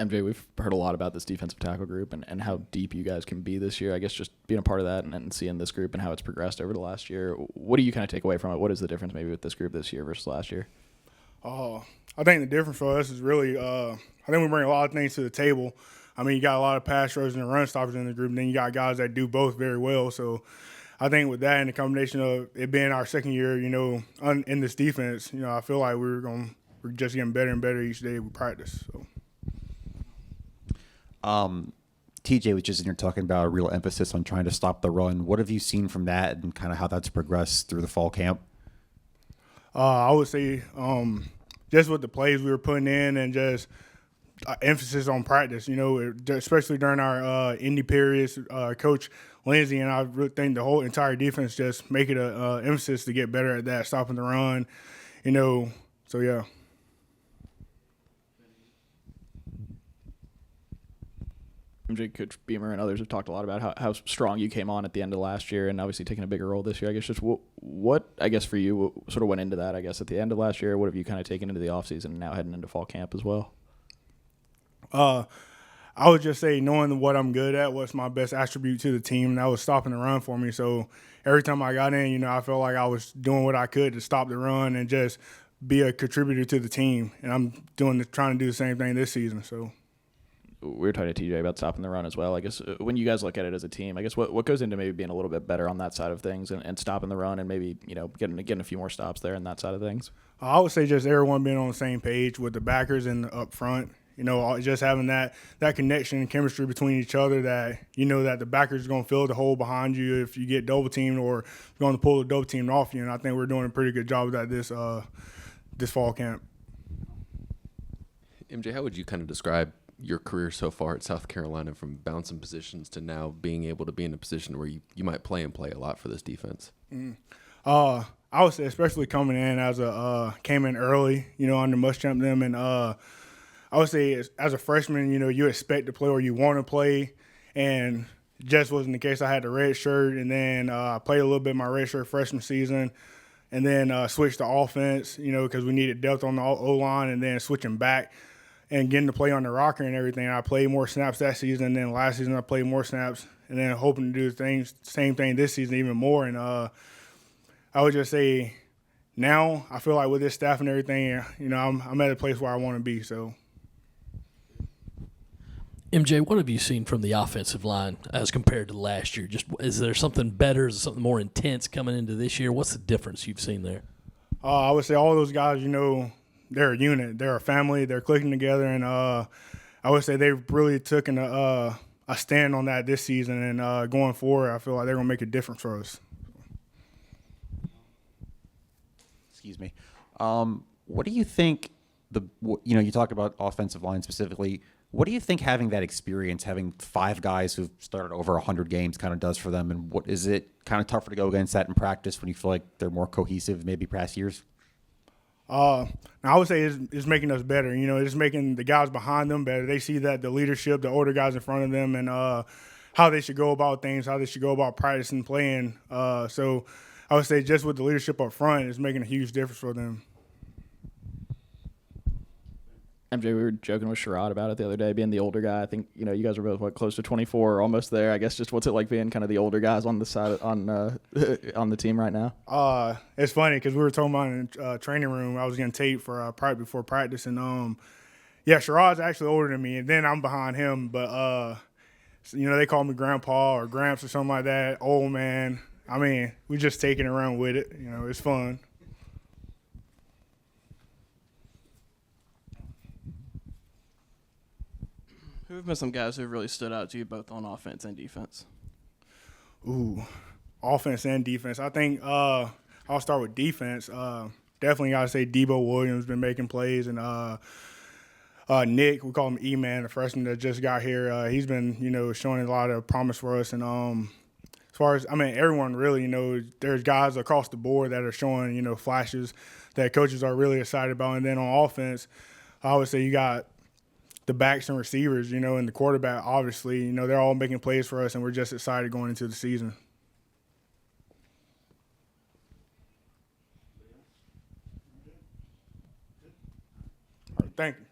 MJ, we've heard a lot about this defensive tackle group and how deep you guys can be this year. I guess just being a part of that and seeing this group and how it's progressed over the last year, what do you kind of take away from it? What is the difference maybe with this group this year versus last year? I think the difference for us is really, I think we bring a lot of things to the table. I mean, you got a lot of pass rushers and run stoppers in the group, and then you got guys that do both very well. So I think with that and the combination of it being our second year, in this defense, I feel like we're just getting better and better each day we practice. So. TJ was just in here talking about a real emphasis on trying to stop the run. What have you seen from that and kind of how that's progressed through the fall camp? I would say just with the plays we were putting in and just emphasis on practice, especially during our indie periods. Coach Lindsay and I really think the whole entire defense just make it a emphasis to get better at that, stopping the run, so yeah. MJ, Coach Beamer, and others have talked a lot about how strong you came on at the end of last year and obviously taking a bigger role this year. I guess just what I guess for you, what sort of went into that, I guess, at the end of last year? What have you kind of taken into the offseason and now heading into fall camp as well? I would just say knowing what I'm good at, what's my best attribute to the team, and that was stopping the run for me. So every time I got in, I felt like I was doing what I could to stop the run and just be a contributor to the team. And I'm trying to do the same thing this season. So we were talking to TJ about stopping the run as well. I guess when you guys look at it as a team, I guess what goes into maybe being a little bit better on that side of things and stopping the run and maybe getting a few more stops there and that side of things? I would say just everyone being on the same page with the backers and up front. Just having that connection and chemistry between each other that that the backers is going to fill the hole behind you if you get double teamed or going to pull the double team off you. And I think we're doing a pretty good job of that this fall camp. MJ, how would you kind of describe your career so far at South Carolina, from bouncing positions to now being able to be in a position where you might play a lot for this defense? I would say especially coming in as came in early, under Muschamp them, and I would say as a freshman, you expect to play or you want to play, and it just wasn't the case. I had the red shirt, and then I played a little bit my red shirt freshman season, and then switched to offense, because we needed depth on the O-line, and then switching back and getting to play on the rocker and everything. I played more snaps that season, and then last season I played more snaps, and then hoping to do the same thing this season even more. And I would just say now I feel like with this staff and everything, I'm at a place where I want to be, so. MJ, what have you seen from the offensive line as compared to last year? Just is there something better? Is there something more intense coming into this year? What's the difference you've seen there? I would say all those guys, they're a unit. They're a family. They're clicking together, and I would say they've really taken a stand on that this season. And going forward, I feel like they're going to make a difference for us. Excuse me. What do you think you talk about offensive line specifically. What do you think having that experience, having 5 guys who've started over 100 games kind of does for them? And what is it kind of tougher to go against that in practice when you feel like they're more cohesive maybe past years? I would say it's making us better. It's making the guys behind them better. They see that the leadership, the older guys in front of them, and how they should go about things, how they should go about practicing and playing. So I would say just with the leadership up front, it's making a huge difference for them. MJ, we were joking with Sherrod about it the other day, being the older guy. I think, you guys are both, close to 24 or almost there. I guess just what's it like being kind of the older guys on the side on the team right now? It's funny because we were talking about in training room. I was getting tape for before practice, and Sherrod's actually older than me, and then I'm behind him. But they call me Grandpa or Gramps or something like that. Old man. I mean, we just taking it around with it. It's fun. Who have been some guys who have really stood out to you both on offense and defense? Ooh, offense and defense. I think I'll start with defense. Definitely got to say Debo Williams been making plays, and Nick, we call him E-Man, the freshman that just got here. He's been, showing a lot of promise for us. And as far as, everyone really, there's guys across the board that are showing, flashes that coaches are really excited about. And then on offense, I would say you got the backs and receivers, and the quarterback, obviously, they're all making plays for us, and we're just excited going into the season. All right, thank you.